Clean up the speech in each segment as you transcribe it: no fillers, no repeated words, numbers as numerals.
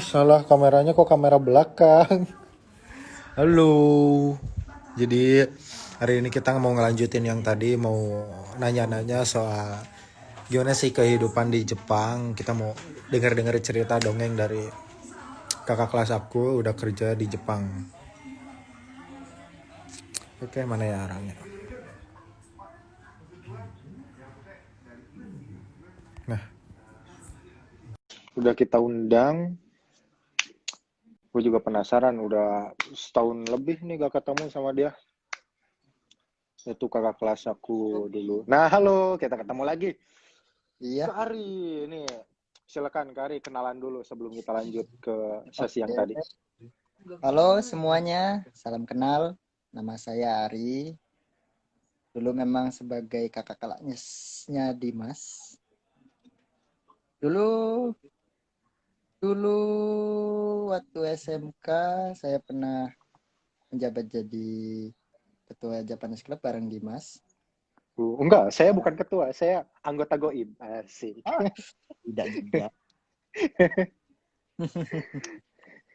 Salah kameranya, kok kamera belakang. Halo. Jadi hari ini kita mau ngelanjutin yang tadi, mau nanya-nanya soal gimana sih kehidupan di Jepang. Kita mau dengar-dengar cerita dongeng dari kakak kelas aku udah kerja di Jepang. Oke, mana ya orangnya? Nah, udah kita undang. Gue juga penasaran, udah setahun lebih nih gak ketemu sama dia. Itu kakak kelas aku dulu. Nah, halo, kita ketemu lagi. Iya, Kak Ari, ini silakan Kak Ari kenalan dulu sebelum kita lanjut ke sesi yang tadi. oke. Halo semuanya, salam kenal. Nama saya Ari. Dulu memang sebagai kakak kelasnya Dimas. Dulu, dulu waktu SMK saya pernah menjabat jadi ketua Japanese Club bareng Dimas. Enggak, saya bukan ketua, saya anggota GOIM. Asik. Ah, tidak juga.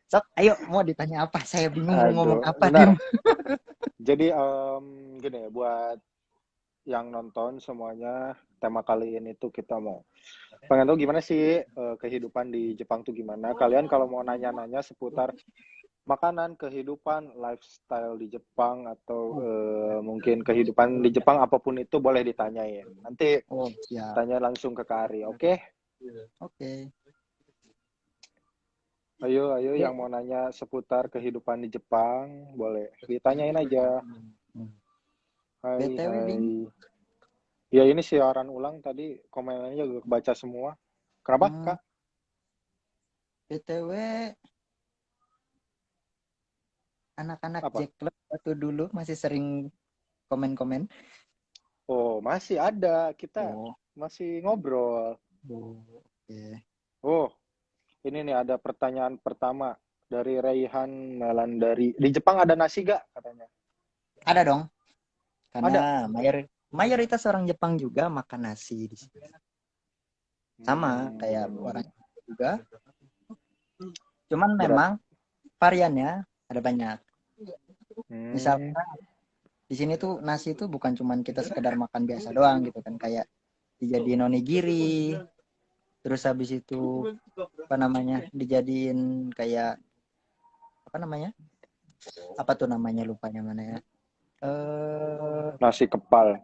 Sok, ayo mau ditanya apa? Saya bingung mau ngomong Aduh, apa, Dim. benar. Jadi gini ya, buat yang nonton semuanya, tema kali ini tuh kita mau pengen tahu gimana sih kehidupan di Jepang tuh gimana. Kalian kalau mau nanya-nanya seputar makanan, kehidupan, lifestyle di Jepang, atau mungkin kehidupan di Jepang apapun itu boleh ditanyain. Nanti Oh, siap. tanya langsung ke Kari, oke? Oke. Ayo Oke. yang mau nanya seputar kehidupan di Jepang, boleh ditanyain aja. Hmm. Hai, BTW, hai. Bing. Ya ini siaran ulang tadi, komenannya juga kebaca semua. Kenapa, Hmm, Kak? BTW, anak-anak Apa? Jack Club waktu dulu masih sering komen-komen. Oh, masih ada. Kita Oh, masih ngobrol. oh, oke. Oh, ini nih ada pertanyaan pertama dari Raihan Melandari. Di Jepang ada nasi gak? Katanya. Ada dong, karena Ada. mayoritas orang Jepang juga makan nasi di sini. Sama kayak Hmm, orang juga. Cuman berat. memang variannya ada banyak. Hmm, Misalkan di sini tuh nasi tuh bukan cuman kita sekedar makan biasa doang gitu kan, kayak dijadiin onigiri, terus habis itu apa namanya? Dijadiin kayak apa namanya? Apa tuh namanya, lupanya mana ya? nasi kepal.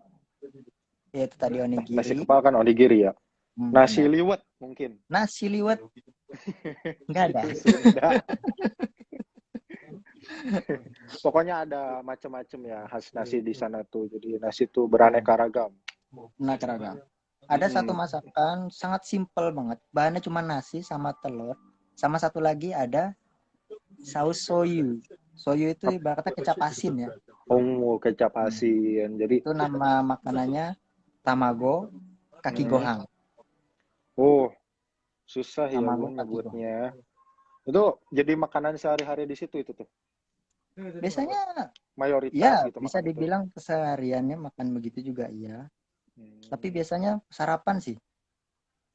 Ya itu tadi Nasi onigiri. kepal kan onigiri ya. Nasi Benar. liwet mungkin. Nasi liwet nggak ada. Itu Sunda. Pokoknya ada macam-macam ya khas nasi di sana tuh. Jadi nasi tuh beraneka ragam. Nah, keragam. Ada satu Mm-mm. masakan sangat simpel banget. Bahannya cuma nasi sama telur. Sama satu lagi ada saus soyu. Soyu itu Ap- ibaratnya kecap asin ya. Oh, kecap Hmm. asin. Jadi, Itu nama makanannya tamago kaki mm, gohang. oh, susah ya Tamago gue kaki gohang. nyebutnya. Itu jadi makanan sehari-hari di situ itu tuh. Biasanya Mayoritas ya gitu bisa makan itu. dibilang kesehariannya makan begitu juga iya. Tapi Hmm. biasanya sarapan sih.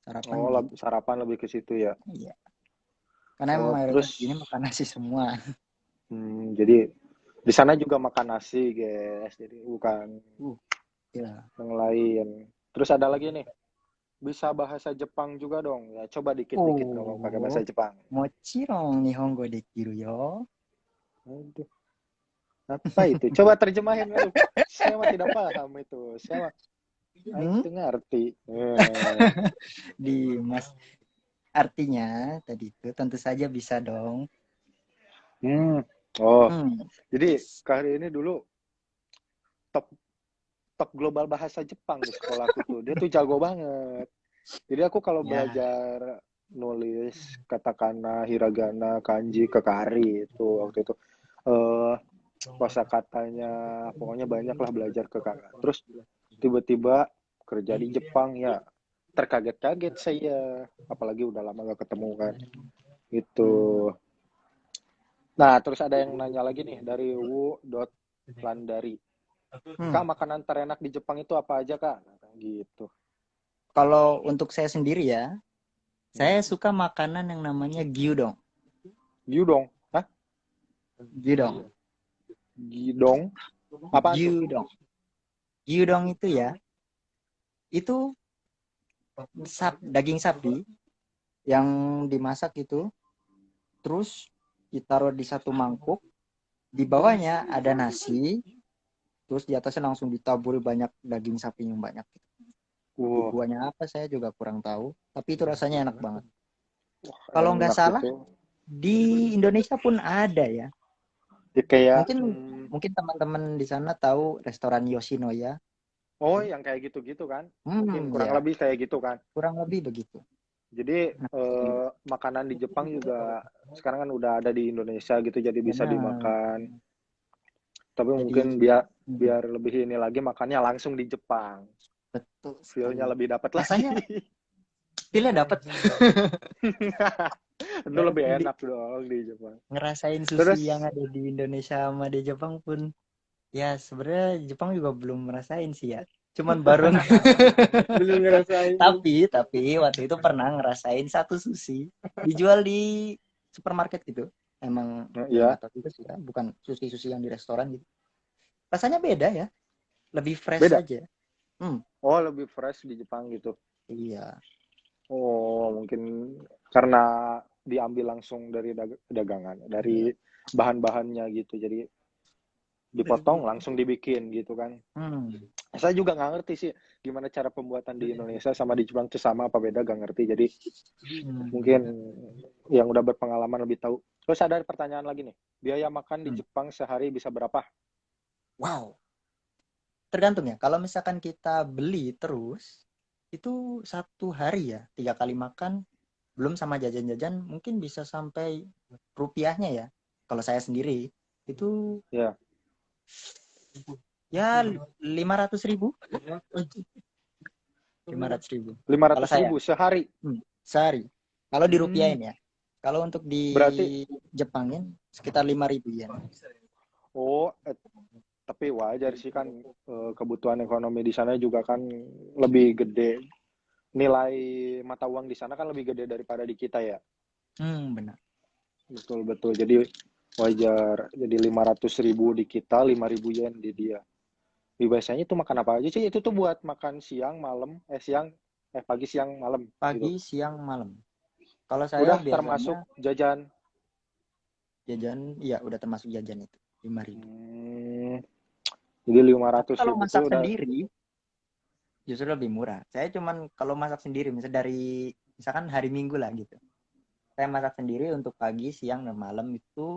Sarapan Oh, begitu. sarapan lebih ke situ ya. Iya. Karena emang Oh, mayoritas terus di sini makan nasi semua. jadi di sana juga makan nasi, guys. Jadi bukan Ya. yang lain. Terus ada lagi nih, bisa bahasa Jepang juga dong. Ya, coba dikit-dikit ngomong pakai bahasa Oh, Jepang. もちろん日本語できるよ。Aduh, apa itu? Coba terjemahin. Aduh, saya mah tidak paham itu. Saya mah aing Hmm? teu ngerti. Eh, Dimas. Artinya tadi itu tentu saja bisa dong. Hmm. Oh, Hmm. jadi Yes. Kak Hari ini dulu top top global bahasa Jepang di sekolahku tuh. Dia tuh jago banget. Jadi aku kalau Ya. belajar nulis katakana, hiragana, kanji, kekari itu waktu itu eh kosakatanya pokoknya banyak lah belajar ke kakak. Terus tiba-tiba kerja di Jepang ya terkaget-kaget saya apalagi udah lama gak ketemu kan itu. Hmm. Nah, terus ada yang nanya lagi nih dari Wu.landari. Hmm. Kak, makanan terenak di Jepang itu apa aja, Kak? Nah, gitu. Kalau untuk saya sendiri ya, Saya suka makanan yang namanya gyudon. Gyudon. Hah? Gyudon. Gidong? Apaan tuh? Gyudon. Gyudon itu ya, itu daging sapi yang dimasak itu, terus ditaruh di satu mangkuk, di bawahnya ada nasi, terus di atasnya langsung ditaburi banyak daging sapi yang banyak. Wow, Buahnya apa saya juga kurang tahu, tapi itu rasanya enak banget. wah, Kalau nggak enak salah itu. di Indonesia pun ada ya. Ya, kayak, Mungkin mungkin teman-teman di sana tahu restoran Yoshinoya. oh yang kayak gitu-gitu kan? Mungkin kurang Ya, lebih kayak gitu kan? kurang lebih begitu. Jadi Nah, makanan di Jepang juga sekarang kan udah ada di Indonesia gitu, jadi bisa benar. dimakan. Tapi Jadi mungkin biar hmm, biar lebih ini lagi makannya langsung di Jepang. betul Feel-nya sekali. lebih dapat lagi. Rasanya pilih dapat. Itu lebih Walaupun enak dong di Jepang. ngerasain sushi yang Terus, ada di Indonesia sama di Jepang pun, ya sebenarnya Jepang juga belum merasain sih ya. Cuman baru belum ngerasain. tapi waktu itu pernah ngerasain satu sushi dijual di supermarket gitu. Emang yang Ya, nggak tahu itu sih ya, bukan sushi yang di restoran gitu. Rasanya beda ya, lebih fresh beda. aja. Hmm, Oh, lebih fresh di Jepang gitu. iya. Oh, mungkin karena diambil langsung dari dagangan, dari bahan-bahannya gitu. Jadi dipotong langsung dibikin gitu kan. Hmm. Saya juga nggak ngerti sih gimana cara pembuatan di Indonesia sama di Jepang itu sama apa beda, nggak ngerti. Jadi mungkin Hmm. yang udah berpengalaman lebih tahu. Terus ada pertanyaan lagi nih, biaya makan di Hmm. Jepang sehari bisa berapa? Wow. Tergantung ya. Kalau misalkan kita beli terus, itu satu hari ya, 3 kali makan, belum sama jajan-jajan, mungkin bisa sampai rupiahnya ya. Kalau saya sendiri, itu Ya, ya 500.000. 500.000. lima Kalau ratus saya, ribu sehari. sehari. Kalau Hmm, dirupiahin ya. Kalau untuk di berarti, Jepangin, sekitar 5.000 yen. oh, tapi wajar sih kan, kebutuhan ekonomi di sana juga kan lebih gede. Nilai mata uang di sana kan lebih gede daripada di kita ya. Benar. Betul betul. Jadi wajar. Jadi 500 ribu di kita, 5.000 yen di dia. Biasanya itu makan apa aja sih? Itu tuh buat makan siang, malam, pagi, siang, malam gitu. Pagi, siang, malam. Kalau saya Udah biasanya termasuk jajan. jajan, ya udah termasuk jajan itu. 5.000. Hmm, jadi lima Tapi ratus kalau ribu tuh masak udah. sendiri, justru lebih murah. Saya cuman kalau masak sendiri, misalkan hari Minggu lah gitu. Saya masak sendiri untuk pagi, siang, dan malam itu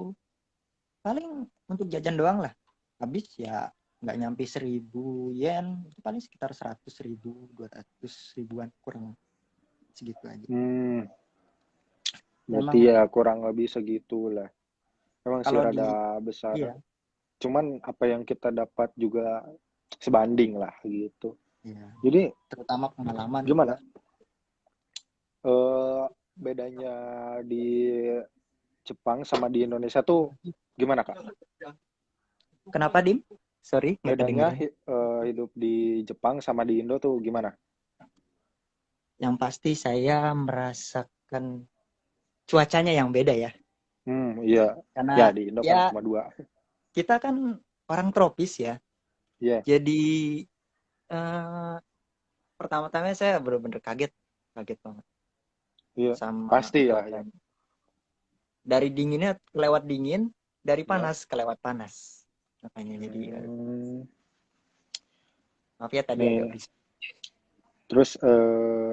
paling untuk jajan doang lah. Habis ya nggak nyampe 1.000 yen, itu paling sekitar 100.000, 200 ribuan, kurang segitu aja. Hmm, berarti Memang ya kurang lebih segitu lah. Emang sih kalau di rada besar. iya, Cuman apa yang kita dapat juga sebanding lah gitu. iya, Jadi terutama pengalaman juga. gimana? eh Bedanya di Jepang sama di Indonesia tuh gimana Kak? Kenapa, Dim? Sorry, nggak Bedanya kedengeran. hidup di Jepang sama di Indo tuh gimana? Yang pasti saya merasakan cuacanya yang beda ya. Iya. Ya Karena di Indo kan ya cuma dua. kita kan orang tropis ya. Iya, Jadi eh, pertama-tama saya benar-benar kaget, kaget banget iya. sama Pasti ya, ya. cuacanya. Dari dinginnya kelewat dingin, dari Ya. panas kelewat panas. Makanya jadi Hmm, maaf ya tadi agak nih, berisik. terus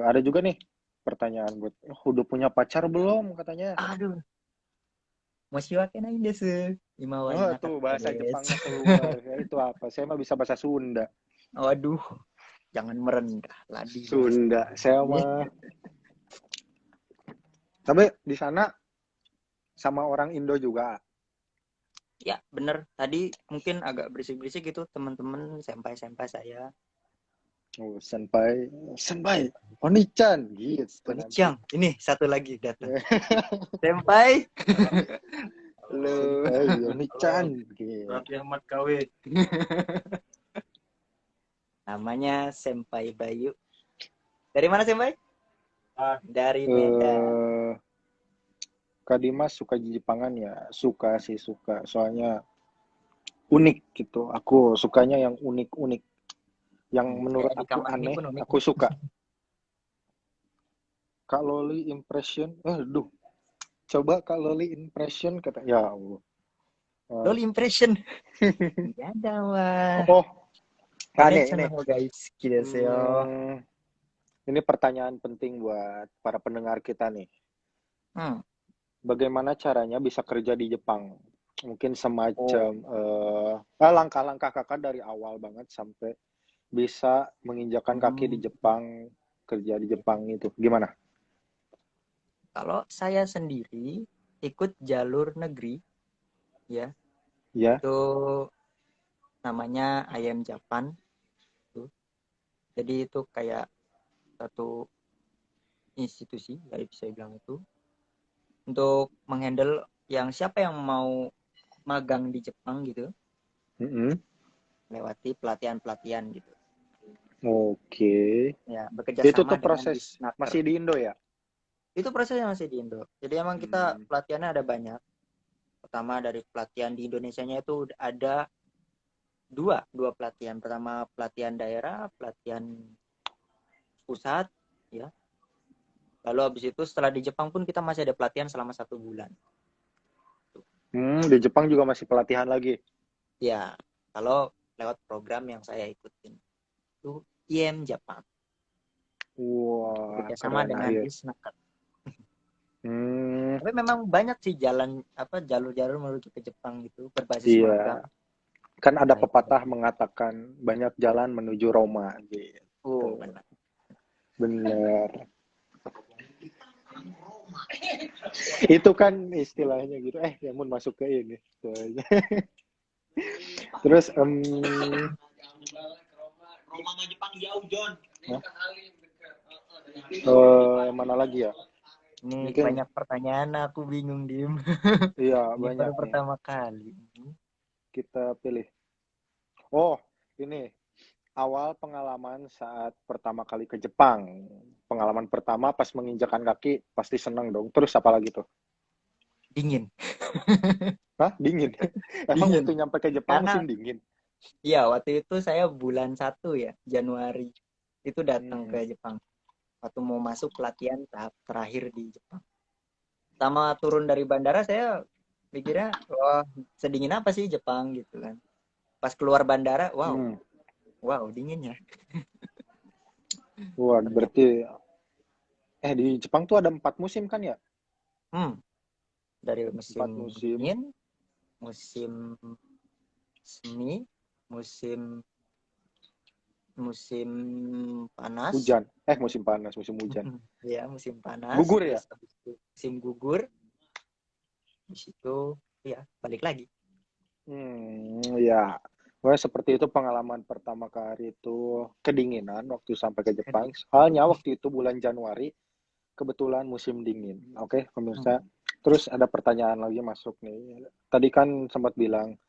ada juga nih pertanyaan buat, "Oh, udah punya pacar belum?" katanya. Aduh, moshiwake nai desu. Ima wa Oh, tuh inakatta bahasa desu. Jepangnya keluar. Ya, itu apa? Saya mah bisa bahasa Sunda. Waduh, jangan merendah lah di bahasa Sunda. Saya ini. mah. Tapi di sana sama orang Indo juga. Ya, bener. Tadi mungkin agak berisik-berisik gitu teman-teman senpai-senpai saya. Oh, senpai, senpai, Onichan gitu nanti. Konnichiwa. Ini satu lagi datang. Senpai. Halo. Senpai, Onichan gitu. Raffi Ahmad KW. Namanya Senpai Bayu. Dari mana Senpai? Dari Medan. Eh, Kak Dimas suka Jepangan ya? Suka sih, suka. Soalnya unik gitu. Aku sukanya yang unik-unik. Yang menurut Kayak di aku kamar ini aneh, pun unik. aku suka. Kak Loli impression, aduh, coba Kak Loli impression kata, ya Allah. Lol impression. Ya ada wah. Oh, aneh ini. Konnichiwa guys. Kiraseyo. Hmm, ini pertanyaan penting buat para pendengar kita nih. Hmm. Bagaimana caranya bisa kerja di Jepang? Mungkin semacam Oh. langkah-langkah kakak dari awal banget sampai bisa menginjakan kaki di Hmm. Jepang, kerja di Jepang itu. Gimana? Kalau saya sendiri ikut jalur negeri, ya, Ya. itu namanya IM Japan tuh. Jadi itu kayak satu institusi, ya bisa bilang itu untuk menghandle yang siapa yang mau magang di Jepang gitu, Mm-mm. lewati pelatihan-pelatihan gitu. Oke. Ya, bekerja Itu sama tuh dengan proses Disnaker. masih di Indo ya? Itu prosesnya masih di Indo. Jadi emang kita Hmm. pelatihannya ada banyak. Pertama dari pelatihan di Indonesianya itu ada dua pelatihan. Pertama pelatihan daerah, pelatihan pusat, ya. Lalu habis itu setelah di Jepang pun kita masih ada pelatihan selama 1 bulan. Di Jepang juga masih pelatihan lagi. Ya, kalau lewat program yang saya ikutin itu IM Jepang. Wah, Bekerja sama keren dengan akhir. Disnaker. Hmm, Tapi memang banyak sih jalan apa jalur-jalur menuju ke Jepang gitu berbasis iya. magang. Kan ada Nah, itu pepatah dari mengatakan banyak jalan menuju Roma gitu. benar. Bener. Itu kan istilahnya gitu. Ya mun masuk ke ini. Terus Roma sama Jepang jauh, John. nah, mana lagi ya? Ini Mungkin banyak pertanyaan aku bingung Dim. iya Ini banyak baru nih. pertama kali. Kita pilih. Oh, ini awal pengalaman saat pertama kali ke Jepang. Pengalaman pertama pas menginjakan kaki pasti seneng dong. Terus apa lagi tuh? Dingin. Hah? Dingin? Emang waktu Dingin. nyampe ke Jepang Karena musim dingin? ya waktu itu saya bulan 1 ya, Januari. Itu datang ke Hmm. Jepang. Waktu mau masuk pelatihan tahap terakhir di Jepang. Sama turun dari bandara saya pikirnya, wah sedingin apa sih Jepang gitu kan. Pas keluar bandara, wow, Hmm. wow dinginnya. Wah, Ternyata. berarti di Jepang tuh ada 4 musim kan ya? Hmm, dari Empat musim musim. dingin, musim semi, musim musim panas, Hujan. Musim panas, musim hujan. ya musim panas, Gugur ya? terus habis itu musim gugur, di situ ya balik lagi. Ya. Wah, seperti itu pengalaman pertama kali itu kedinginan waktu sampai ke Kan Jepang. Soalnya waktu itu bulan Januari, kebetulan musim dingin. Oke, hmm, pemirsa. Terus ada pertanyaan lagi masuk nih. Tadi kan sempat bilang,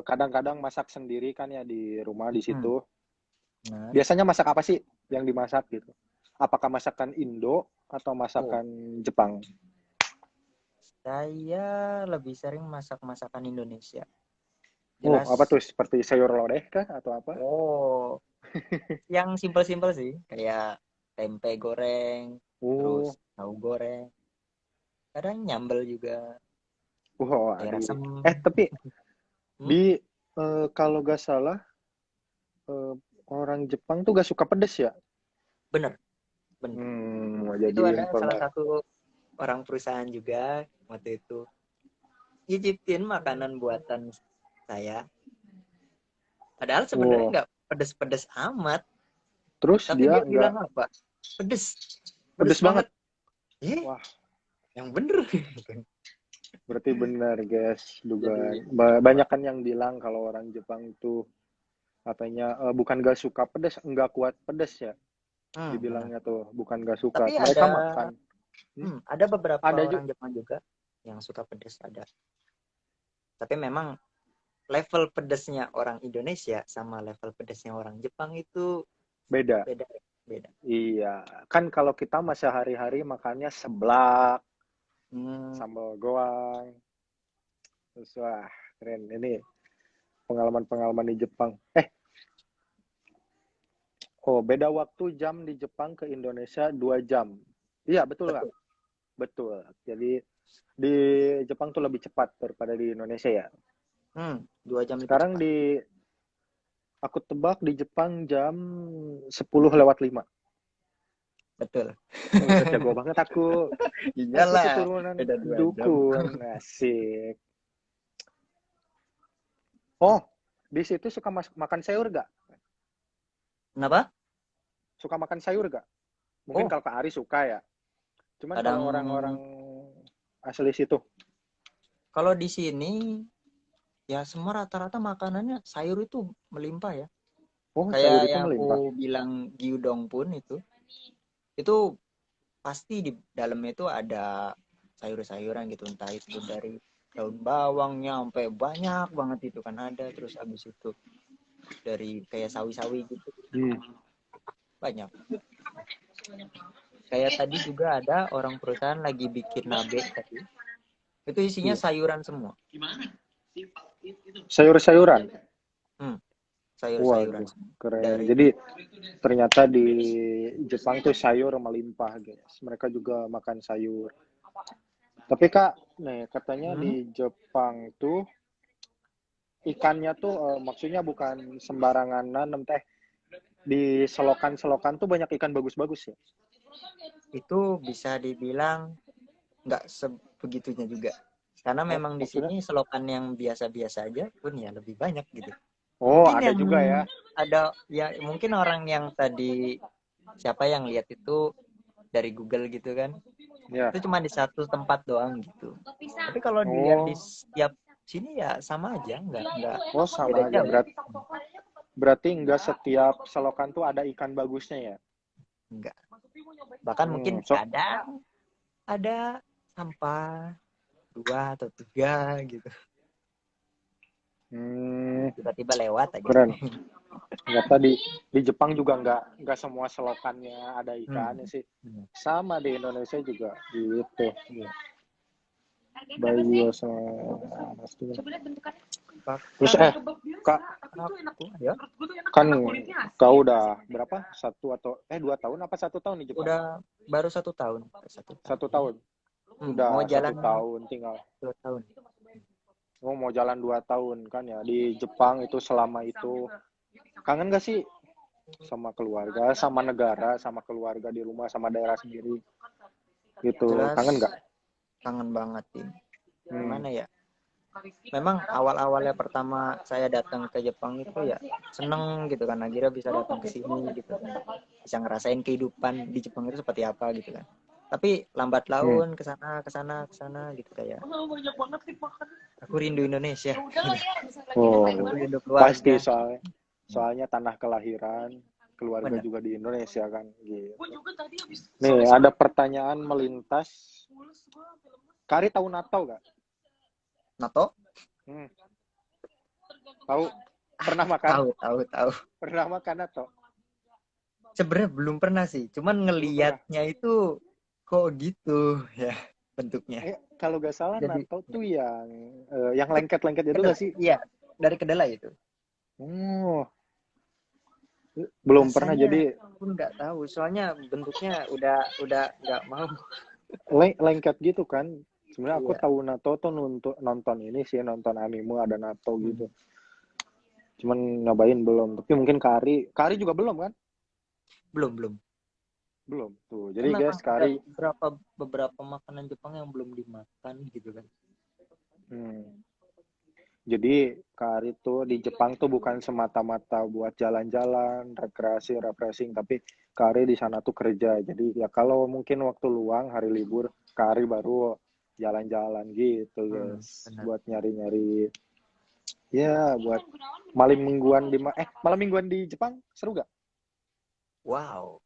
kadang-kadang masak sendiri kan ya di rumah di hmm, situ. benar. Biasanya masak apa sih yang dimasak gitu? Apakah masakan Indo atau Oh, masakan Jepang? saya lebih sering masak masakan Indonesia. Apa Jelas. tuh? Seperti sayur lodeh kah atau apa? Oh, yang simpel-simpel sih, kayak tempe goreng, terus Oh, tahu goreng, kadang nyambel juga, wow, kayak ada ide. rasem. Tapi Hmm? di kalau gak salah eh, orang Jepang tuh gak suka pedes ya? Bener, bener. Mau Itu jadi ada salah informasi. satu orang perusahaan juga waktu itu nyicipin makanan buatan saya. Padahal sebenarnya Wow. nggak pedes-pedes amat, Terus tapi dia dia nggak bilang apa? Pedes, pedes pedes banget. banget. Eh, Wah, yang bener. berarti benar guys, dugaan. Jadi, Banyak kan yang bilang kalau orang Jepang itu katanya bukan gak suka pedes, nggak kuat pedes ya. benar. Dibilangnya tuh bukan gak suka. Tapi Mereka makan. ada beberapa Ada orang juga Jepang juga yang suka pedes ada. Tapi memang level pedesnya orang Indonesia sama level pedesnya orang Jepang itu beda. beda. Beda. Iya, kan kalau kita mah sehari-hari makannya seblak, sambal goang, terus wah keren ini pengalaman-pengalaman di Jepang. Beda waktu jam di Jepang ke Indonesia 2 jam. Iya, betul nggak? Betul. Betul. Jadi di Jepang tuh lebih cepat daripada di Indonesia ya. 2 jam lebih Sekarang cepat. aku tebak di Jepang jam 10 lewat 5. Betul. Udah jago banget aku. Aku Iyalah, keturunan beda 2 jam. dukun. Asik. Oh, di situ suka makan sayur gak? Kenapa? Suka makan sayur gak? Mungkin Oh, kalau Kak Ari suka ya. Cuman kadang kalau orang-orang asli situ. kalau di sini ya semua rata-rata makanannya sayur itu melimpah ya. Oh, sayur Kayak itu yang melimpah. aku bilang gyudong pun itu pasti di dalamnya itu ada sayur-sayuran gitu, entah itu dari daun bawangnya sampai banyak banget itu kan ada, terus abis itu dari kayak sawi-sawi gitu banyak. Kayak tadi juga ada orang perusahaan lagi bikin nabe tadi, itu isinya sayuran semua. Sayur-sayuran. Sayur-sayuran Waduh, semua. keren. Jadi ternyata di Jepang tuh sayur melimpah, guys. Mereka juga makan sayur. Tapi Kak, nih katanya di Jepang tuh ikannya tuh maksudnya bukan sembarangan nanem teh. Di selokan-selokan tuh banyak ikan bagus-bagus ya. Itu bisa dibilang nggak sebegitunya juga, karena Oh, memang di maksudnya? sini selokan yang biasa-biasa aja pun ya lebih banyak gitu. Oh, Mungkin ada yang juga ya. ada ya, mungkin orang yang tadi siapa yang lihat itu dari Google gitu kan, Ya. itu cuma di satu tempat doang gitu. Tapi kalau dilihat di Oh, setiap sini ya sama aja, nggak oh beda sama aja. jauh. Berarti nggak setiap selokan tuh ada ikan bagusnya ya? Enggak. Bahkan mungkin So, kadang ada sampah 2 atau 3 gitu. Tiba-tiba lewat aja. keren. Ternyata di Jepang juga nggak semua selokannya ada ikannya sih. Sama di Indonesia juga gitu. Iya. Bayu sama terus Bahkan Kak, aku ya kan kau udah berapa? 2 tahun apa 1 tahun di Jepang? udah baru 1 tahun. 1 tahun. Mau Udah satu jalan tahun tinggal. 2 tahun. Oh, mau jalan 2 tahun kan ya di Jepang itu selama itu kangen gak sih sama keluarga, sama negara, sama keluarga di rumah, sama daerah sendiri gitu? Jelas Kangen gak? kangen banget ini. Gimana ya? Memang awal-awalnya pertama saya datang ke Jepang itu ya seneng gitu kan, akhirnya bisa datang ke sini gitu kan, bisa ngerasain kehidupan di Jepang itu seperti apa gitu kan. Tapi lambat laun ke sana gitu, kayak aku rindu Indonesia. Oh, Aku rindu pasti keluarga. soalnya tanah kelahiran keluarga Bener. juga di Indonesia kan gitu. Nih ada pertanyaan melintas. Kari tahu nato gak? Nato? Tahu? Pernah makan? Tahu. Pernah makan nato? Sebenarnya belum pernah sih, cuman Belum pernah. ngelihatnya itu kok gitu ya bentuknya. Kalau gak salah Jadi nato tuh yang itu lengket-lengket itu kedelai. gak sih? Iya, dari kedelai itu. Oh, belum pernah Rasanya jadi pun nggak tahu, soalnya bentuknya udah nggak mau. lengket gitu kan. Sebenarnya aku Iya. tahu nato tuh nonton ini sih, nonton anime ada nato gitu. Cuman nyobain belum. Tapi mungkin kari juga belum kan? Belum. Belum. Tuh. Kan Jadi memang guys, ada kari beberapa makanan Jepang yang belum dimakan gitu kan. Jadi kari tuh di Jepang tuh bukan semata-mata buat jalan-jalan, rekreasi, refreshing, tapi kari di sana tuh kerja. Jadi ya kalau mungkin waktu luang, hari libur, kari baru jalan-jalan gitu, guys. Benar. Buat nyari-nyari ya buat malam mingguan di Jepang seru gak? Wow,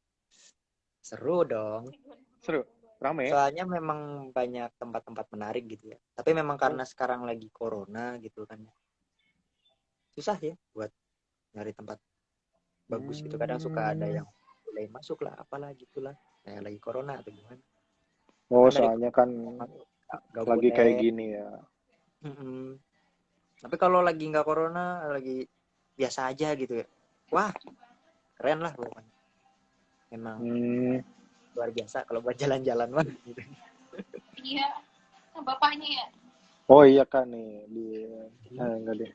seru dong. Seru. Rame. Soalnya memang banyak tempat-tempat menarik gitu ya. Tapi memang karena sekarang lagi corona gitu kan, susah ya buat nyari tempat bagus gitu. Kadang suka ada yang mulai masuk lah apalah gitulah kayak lagi corona atau gimana. Oh, Kan dari soalnya kan gak lagi boleh. kayak gini ya. Tapi kalau lagi nggak corona, lagi biasa aja gitu ya. Wah, keren lah pokoknya. Emang luar biasa kalau buat jalan-jalan mah. Gitu. Iya, bapaknya ya. Oh iya kan nih enggak deh.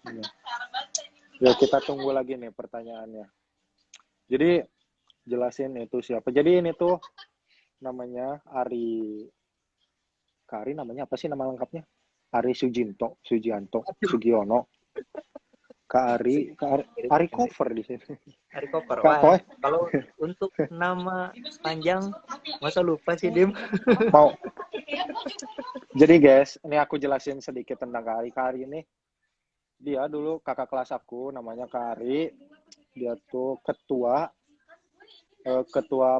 Ya kita tunggu lagi nih pertanyaannya. Jadi jelasin itu siapa. Jadi ini tuh namanya Ari. Kak Ari namanya apa sih nama lengkapnya? Ari Sugianto, Sugiono. Kak Ari cover di sini. Ari cover. Wah, kalau untuk nama panjang masa lupa sih Dim. Mau. Jadi guys, ini aku jelasin sedikit tentang Kak Ari. Kak Ari ini dia dulu kakak kelas aku, namanya Kak Ari. Dia tuh ketua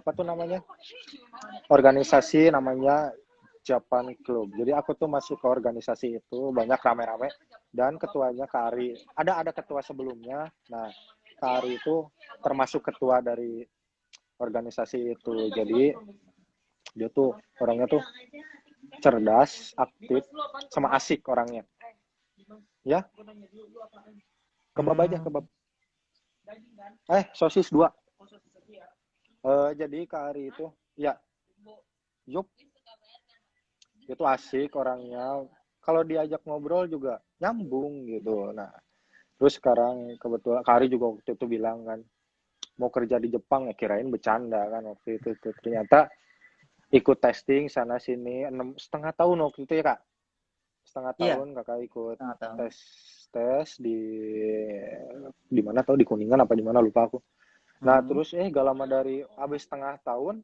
apa tuh namanya? Organisasi namanya Japan Club. Jadi aku tuh masuk ke organisasi itu, banyak rame-rame, dan ketuanya Kak Ari. Ada ketua sebelumnya. Nah, Kak Ari itu termasuk ketua dari organisasi itu. Jadi dia tuh orangnya tuh cerdas, aktif, sama asik orangnya. Ya? Kebab aja, kebab. Sosis 2. Jadi Kak Ari itu, ya, yup, itu asik orangnya. Kalau diajak ngobrol juga nyambung gitu. Nah, terus sekarang kebetulan Kak Ari juga waktu itu bilang kan, mau kerja di Jepang, ya kirain bercanda kan waktu itu. Ternyata ikut testing sana sini 6,5 tahun waktu itu ya Kak. Setengah tahun kakak ikut tes di mana tahu, di Kuningan apa di mana lupa aku. Nah terus gak lama dari habis setengah tahun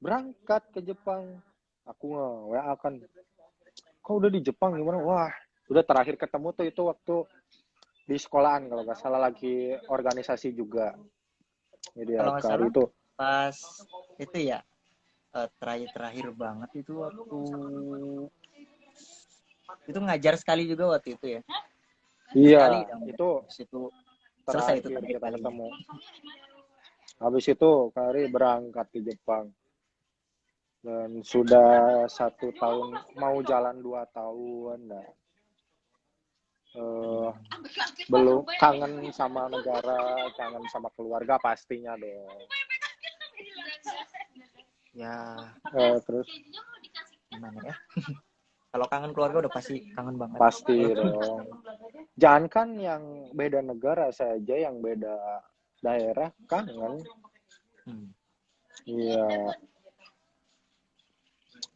berangkat ke Jepang. Aku nge-WA kan, kok udah di Jepang gimana? Wah udah terakhir ketemu tuh itu waktu di sekolahan kalau nggak salah, lagi organisasi juga. Jadi kalau nggak salah itu pas itu ya terakhir banget itu waktu itu ngajar sekali juga waktu itu ya. Iya, sekali itu selesai itu terakhir kita ketemu. Habis itu Kari berangkat ke Jepang. Dan sudah 1 tahun, mau jalan 2 tahun. Nah, belum kangen sama negara, kangen sama keluarga pastinya dong. Ya, terus gimana ya? Kalau kangen keluarga udah pasti kangen banget. Pasti dong. Jangankan yang beda negara saja, yang beda daerah kangen. Iya.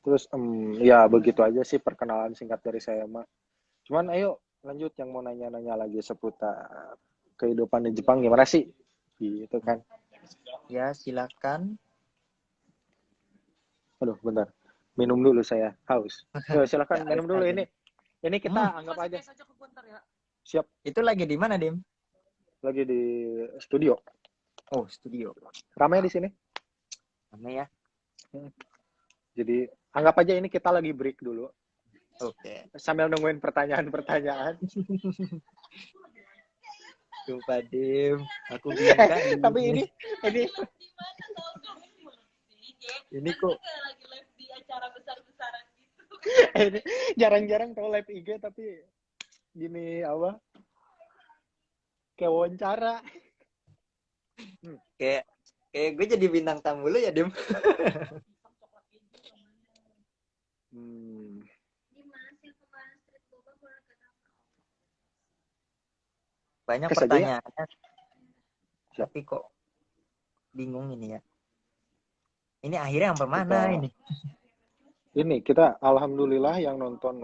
Terus ya begitu aja sih perkenalan singkat dari saya mah. Cuman ayo lanjut yang mau nanya-nanya lagi seputar kehidupan di Jepang gimana sih? Gitu kan. Ya, silakan. Aduh, bentar. Minum dulu saya, haus. Yo, silakan minum dulu ini. Ini kita anggap aja. Siap. Itu lagi di mana, Dim? Lagi di studio. Oh, studio. Ramai di sini? Ramai ya. Jadi anggap aja ini kita lagi break dulu. Oke. Sambil nungguin pertanyaan-pertanyaan. Coba Dim, aku bingung. Tapi ini ini kok lagi live di acara besar-besaran gitu. ini jarang-jarang kalau live IG tapi gini apa? Kayak wawancara. Kayak gue jadi bintang tamu lu ya, Dim. Banyak pertanyaannya. Tapi kok bingung ini ya. Ini akhirnya sampai mana ini? Ini kita alhamdulillah yang nonton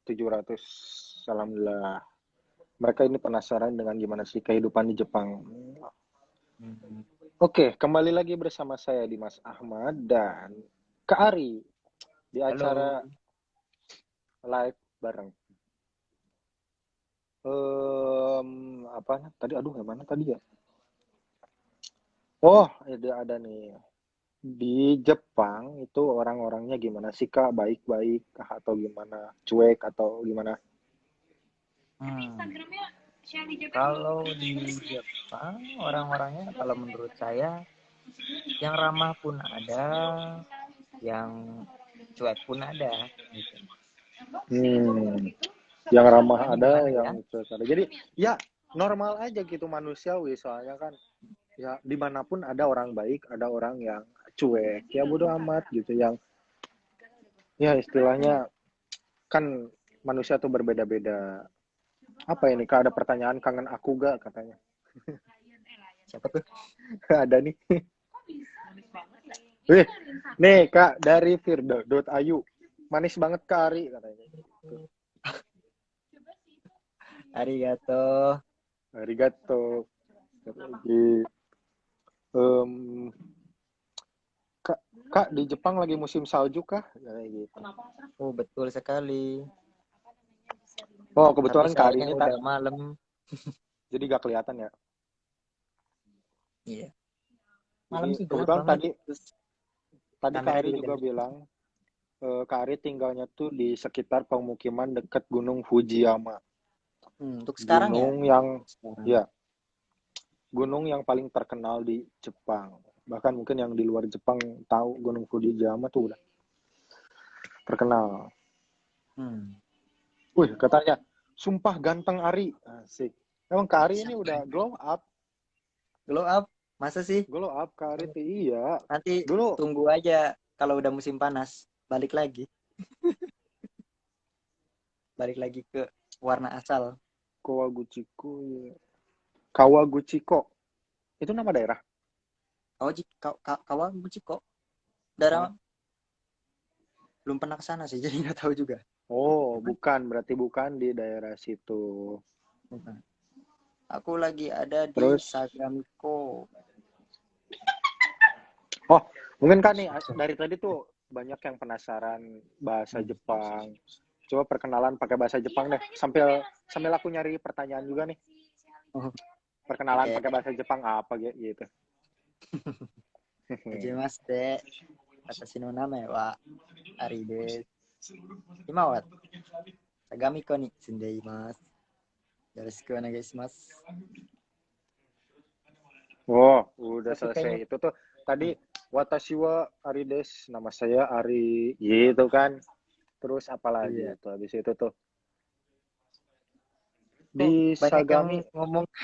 700. Alhamdulillah. Mereka ini penasaran dengan gimana sih kehidupan di Jepang. Oke, kembali lagi bersama saya Dimas Ahmad dan Kak Ari di acara live bareng. Apa tadi? Aduh, yang mana tadi ya? Oh, ada nih. Di Jepang itu orang-orangnya gimana sih Kak? Baik-baik kah atau gimana? Cuek atau gimana? Kalau di Jepang orang-orangnya kalau menurut saya Yang ramah pun ada, yang cuek pun ada gitu. Yang ramah Makanya ada, gimana ya? yang cuek ada. Jadi ya normal aja gitu manusiawi, soalnya kan ya dimanapun ada orang baik, ada orang yang cuek, ya bodo amat gitu. Yang ya istilahnya kan manusia tuh berbeda-beda. Apa ini Kak, ada pertanyaan, kangen aku gak katanya. Siapa tuh? Ada nih. Wih, nih Kak dari Firda.ayu. Manis banget Kak Ari katanya. Arigato. Arigato. Lagi Kak, Kak di Jepang lagi musim salju kah? Kayak gitu. Oh, betul sekali. Oh, Tapi kebetulan Kak Ari sayangnya ini udah malam. jadi gak kelihatan ya. Iya. Jadi Malam sih gelap kebetulan banget. tadi Terus Kak kamera Ari juga juga jelek. bilang Kak Ari tinggalnya tuh di sekitar pemukiman dekat Gunung Fujiyama. Untuk sekarang ya. Gunung yang Sekarang. ya gunung yang paling terkenal di Jepang. Bahkan mungkin yang di luar Jepang tahu Gunung Fujiyama tuh udah terkenal. Wih, katanya sumpah ganteng Ari. Asik. Emang Kak Ari ini udah glow up. Glow up? Masa sih? Glow up Kak Ari tuh iya. Nanti Dulu tunggu aja kalau udah musim panas. Balik lagi. Balik lagi ke warna asal. Kawaguchiko. Ya. Kawaguchiko. Itu nama daerah. Kawaguchiko. Daerah belum pernah ke sana sih, jadi nggak tahu juga. Oh, bukan. Berarti bukan di daerah situ. Bukan. Aku lagi ada di Terus? Sagamiko. Oh, mungkin kan nih dari tadi tuh banyak yang penasaran bahasa Jepang. Coba perkenalan pakai bahasa Jepang deh. Sambil aku nyari pertanyaan juga nih. Perkenalan pakai bahasa Jepang apa gitu. Hajimashite. Watashi no name wa Ari desu. Ima wa Sagamiko ni tsundeimasu. Yoroshiku onegaishimasu. Oh, udah Tapi selesai kayaknya itu tuh. Tadi Watashi wa Ari desu, nama saya Ari, gitu kan. Terus apa lagi iya. tuh habis itu tuh. Kok Di banyak yang Sagami ngomong saya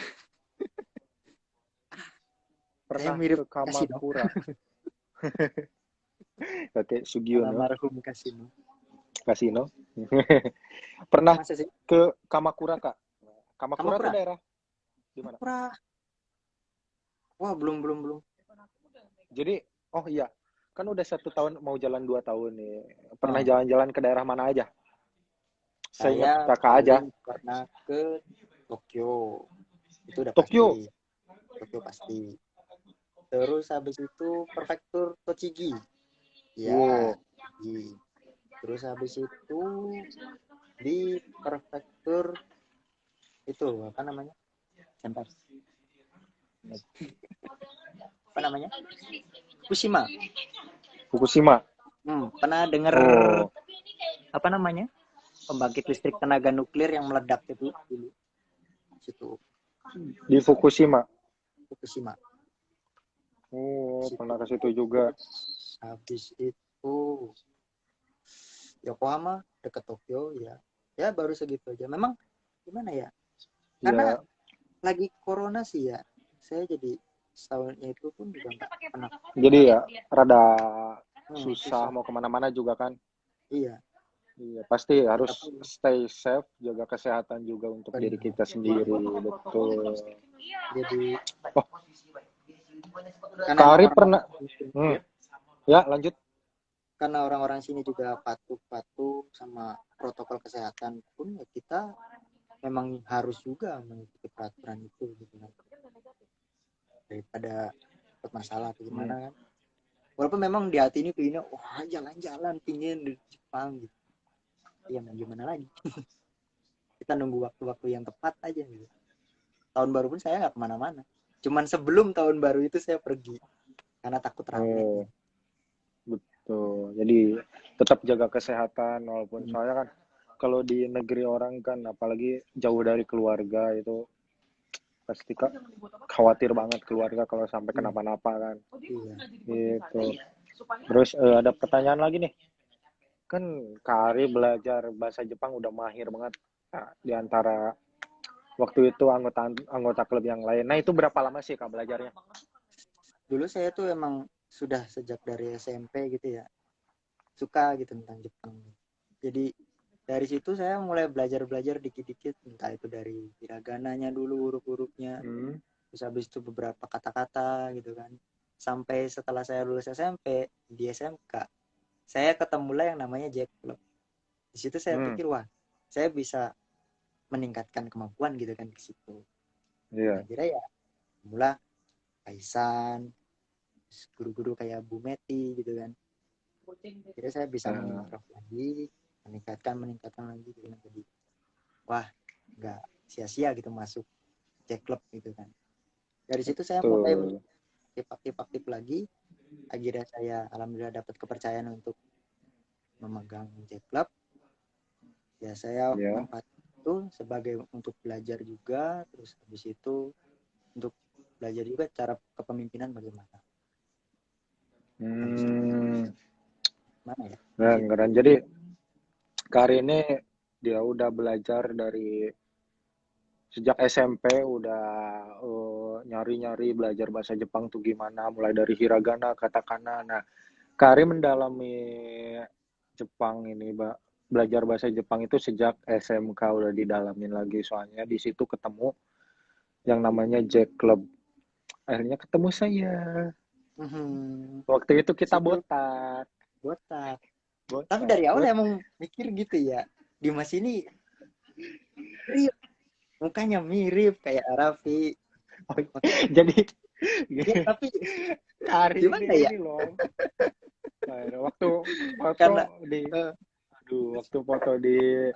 pernah mirip ke Kasino. Kamakura. Kakek Sugiono, Almarhum Kasino. Kasino. Pernah Masa sih? ke Kamakura, Kak? Kamakura tuh Kamakura? daerah di mana? Kamakura. Wah, belum. Jadi, oh iya, kan udah 1 tahun mau jalan 2 tahun nih. Pernah Oh, jalan-jalan ke daerah mana aja? Seingat saya kakak aja. paling pernah ke Tokyo. Itu udah Tokyo. pasti. Tokyo pasti. Terus habis itu prefektur Tochigi. Ya, Tochigi. Terus habis itu di prefektur itu apa namanya? Sebentar. Apa namanya? Fukushima. Fukushima. Pernah dengar Oh, apa namanya? Pembangkit listrik tenaga nuklir yang meledak itu dulu. Situ di Fukushima. Fukushima. Oh, Situ. pernah ke situ juga. Habis itu Yokohama dekat Tokyo ya. Ya baru segitu aja. Memang gimana ya? Karena Ya, lagi corona sih ya. Saya jadi setahunnya itu pun juga nggak pernah. jadi ya rada Susah. susah mau kemana-mana juga kan. Iya. Iya, pasti harus Tapi stay safe, jaga kesehatan juga untuk diri benar. kita sendiri, betul. Jadi Oh, karena Kak emang Ari orang-orang pernah, ya lanjut. karena orang-orang sini juga patuh sama protokol kesehatan pun ya kita memang harus juga mengikuti peraturan itu gitu kan. Daripada masalah atau gimana kan. Walaupun memang di hati ini pengennya wah jalan-jalan pingin di Jepang gitu. Ya mau gimana lagi. Kita nunggu waktu-waktu yang tepat aja gitu. Tahun baru pun saya nggak kemana-mana. Cuman sebelum tahun baru itu saya pergi karena takut rame. Oh, betul. Jadi tetap jaga kesehatan walaupun soalnya kan kalau di negeri orang kan apalagi jauh dari keluarga itu pasti khawatir banget keluarga kalau sampai kenapa-napa kan. Iya. Gitu. Terus ada pertanyaan lagi nih. Kan Kak Ari belajar bahasa Jepang udah mahir banget. Nah, di antara waktu itu anggota klub yang lain. Nah, itu berapa lama sih Kak belajarnya? Dulu saya tuh emang sudah sejak dari SMP gitu ya, suka gitu tentang Jepang. Jadi dari situ saya mulai belajar dikit-dikit, entah itu dari hiragananya dulu, huruf-hurufnya, terus habis itu beberapa kata-kata gitu kan. Sampai setelah saya lulus SMP, di SMK, saya ketemu lah yang namanya Jack Club. Di situ saya pikir, wah, saya bisa meningkatkan kemampuan gitu kan di situ. Iya. Akhirnya ya mulai Kaisan, guru-guru kayak Bu Meti gitu kan. Akhirnya saya bisa mengimprove lagi, meningkatkan lagi gitu kan. Jadi wah, nggak sia-sia gitu masuk Jack Club gitu kan. Dari situ saya mulai aktif lagi. Akhirnya saya alhamdulillah dapat kepercayaan untuk memegang Jack Club. Ya saya manfaat itu sebagai untuk belajar juga, terus habis itu untuk belajar juga cara kepemimpinan bagaimana. Mana ya? Keren. Jadi Kak Ari ini dia udah belajar dari sejak SMP udah nyari-nyari belajar bahasa Jepang tuh gimana, mulai dari hiragana, katakana. Nah, Kak Ari mendalami Jepang ini, belajar bahasa Jepang itu sejak SMK udah didalamin lagi, soalnya di situ ketemu yang namanya Jack Club. Akhirnya ketemu saya. Waktu itu kita botak. Tapi dari awal emang mikir gitu ya, Dimas ini mirip, mukanya mirip kayak Raffi. Jadi ya, tapi hari gimana ini ya? Loh. Waktu foto Karena waktu foto di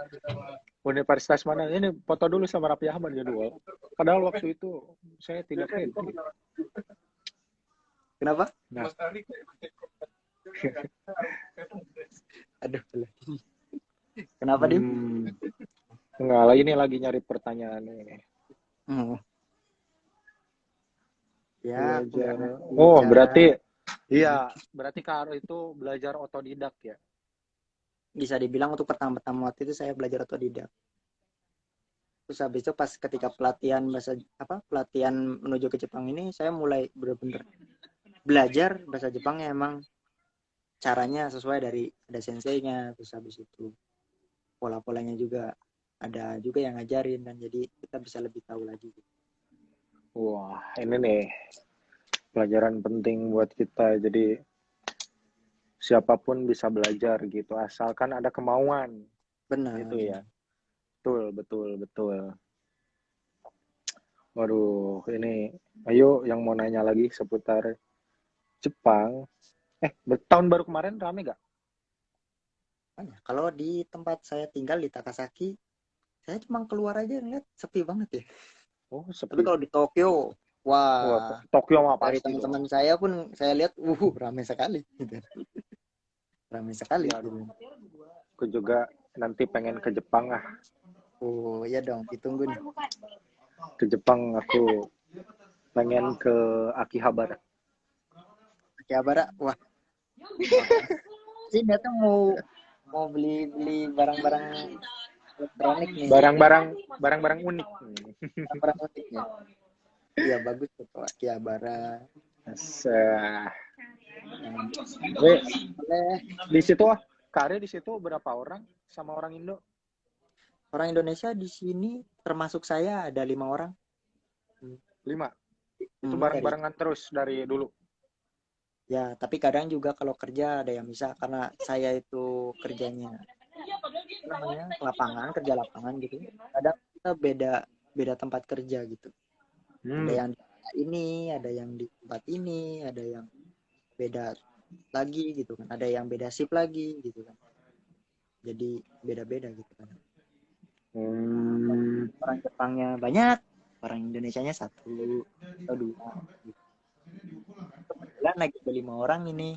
universitas mana ini, foto dulu sama Raffi Ahmad ya dulu. Padahal waktu itu saya tidak pede. Kenapa? Nah. Aduh. Kenapa, Dim? Enggak, ini lagi nyari pertanyaan ini. Ya, belajar. Berarti Kak Aro itu belajar otodidak ya? Bisa dibilang untuk pertama-tama waktu itu saya belajar otodidak. Terus habis itu pas ketika pelatihan menuju ke Jepang ini, saya mulai benar-benar belajar bahasa Jepang emang caranya sesuai dari ada senseinya, terus habis itu pola-polanya juga ada juga yang ngajarin, dan jadi kita bisa lebih tahu lagi. Wah, ini nih pelajaran penting buat kita. Jadi siapapun bisa belajar gitu, asalkan ada kemauan. Benar. Gitu ya. Betul. Waduh, ini ayo yang mau nanya lagi seputar Jepang. Tahun baru kemarin rame gak? Kalau di tempat saya tinggal di Takasaki, saya cuma keluar aja ngeliat sepi banget ya. Oh, sepi. Tapi kalau di Tokyo, wah, Tokyo mah dari pasti teman-teman saya pun saya lihat, ramai sekali. Gitu. Ramai sekali. Ya, aku juga nanti pengen ke Jepang ah. Oh iya dong, ditunggu nih. Ke Jepang aku pengen ke Akihabara. Akihabara, wah. Ini tuh mau beli barang-barang elektronik nih. Barang-barang unik. Barang uniknya. Iya bagus tuh Akihabara. Di situ Kak Ari di situ berapa orang sama orang Indo? Orang Indonesia di sini termasuk saya ada 5 orang. 5? Itu bareng-barengan terus dari dulu? Ya, tapi kadang juga kalau kerja ada yang bisa, karena saya itu kerjanya kerja lapangan gitu. Kadang kita beda tempat kerja gitu. Ada yang di ini, ada yang di tempat ini, ada yang beda lagi gitu kan. Ada yang beda shift lagi gitu kan. Jadi beda-beda gitu kan. Orang Jepangnya banyak, orang Indonesianya 1 atau 2 gitu. Kebetulan lagi ada 5 orang ini,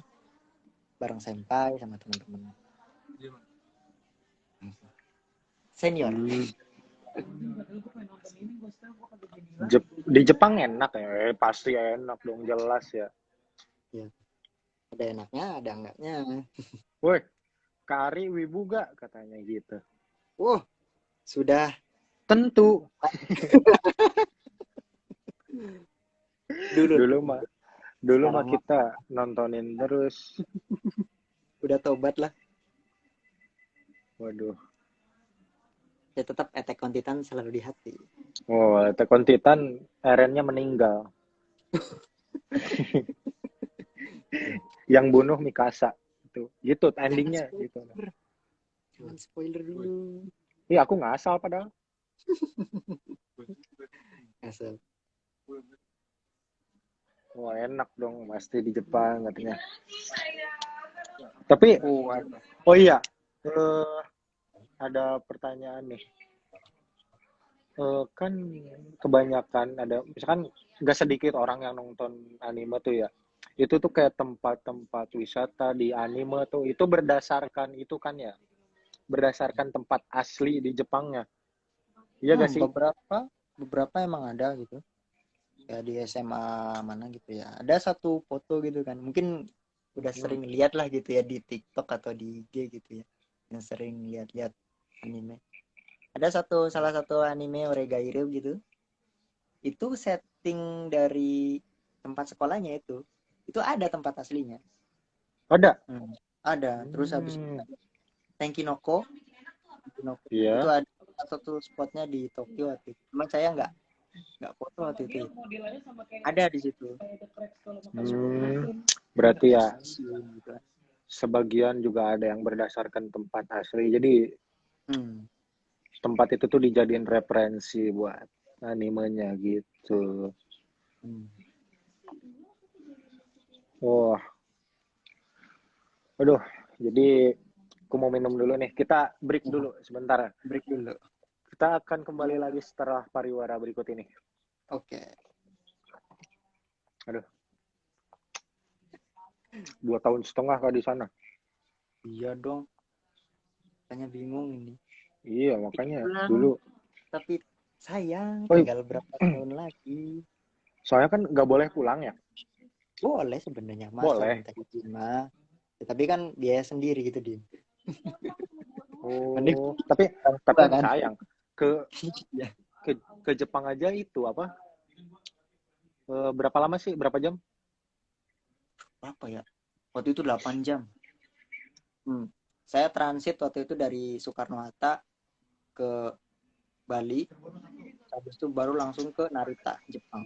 bareng senpai sama teman-teman senior. Di Jepang enak ya, pasti enak dong, jelas ya. Ada enaknya, ada enggaknya. Woi, Kari wibu gak katanya gitu. Sudah Tentu. dulu Dulu mah Sekarang mah kita nontonin terus. udah tobat lah. Waduh. Ya tetap Attack on Titan selalu di hati. Oh, Attack on Titan Eren-nya meninggal. Yang bunuh Mikasa. Itu. Gitu endingnya gitu. Jangan spoiler dulu. Iya, aku nggak asal padahal. Asal. Wah, enak dong pasti di Jepang katanya. Tapi oh iya, ada pertanyaan nih. Kan kebanyakan ada misalkan nggak sedikit orang yang nonton anime tuh ya. Itu tuh kayak tempat-tempat wisata di anime tuh itu berdasarkan itu kan ya. Berdasarkan tempat asli di Jepangnya. Iya gak sih? Beberapa emang ada gitu. Ya di SMA mana gitu ya. Ada satu foto gitu kan. Mungkin udah sering lihat lah gitu ya di TikTok atau di IG gitu ya. Yang sering lihat-lihat anime. Ada salah satu anime Oregairo gitu. Itu setting dari tempat sekolahnya itu. Itu ada tempat aslinya. Ada. Ada. Terus habis Tenkinoko. Iya. Itu ada satu spotnya di Tokyo waktu itu. Cuman saya nggak foto waktu itu. Ada di situ. Berarti ya sebagian juga ada yang berdasarkan tempat asli. Jadi tempat itu tuh dijadiin referensi buat animenya gitu. Wah. Aduh, jadi aku mau minum dulu nih. Kita break dulu sebentar. Break dulu. Kita akan kembali lagi setelah pariwara berikut ini. Oke. Aduh. 2 tahun setengah kah di sana? Iya dong. Makanya bingung ini. Iya, makanya dulu. Tapi sayang, tinggal berapa tahun lagi. Soalnya kan nggak boleh pulang ya? Boleh sebenarnya. Boleh. Minta izin mah. Ya, tapi kan biaya sendiri gitu, Din. Oh, tapi kan sayang. Ke Jepang aja itu apa? Berapa lama sih? Berapa jam? Berapa ya? Waktu itu 8 jam. Saya transit waktu itu dari Soekarno-Hatta ke Bali. Habis itu baru langsung ke Narita, Jepang.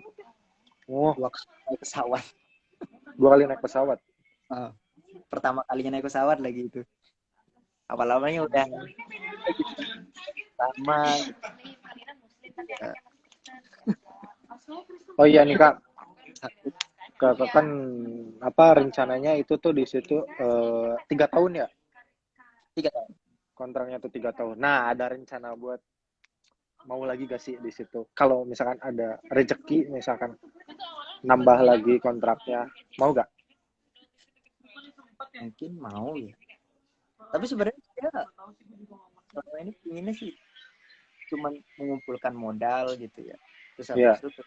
Oh. 2 kali naik pesawat. 2 kali naik pesawat? Pertama kalinya naik pesawat lagi itu. Awal-awalnya udah sama. Oh iya nih Kak. Kakak kan rencananya itu tuh di situ 3 tahun ya? 3 tahun. Kontraknya tuh 3 tahun. Nah, ada rencana buat mau lagi gak sih di situ? Kalau misalkan ada rezeki misalkan nambah lagi kontraknya, mau gak? Mungkin mau ya. Tapi sebenarnya saya selama ini pinginnya sih cuma mengumpulkan modal gitu ya. Terus habis itu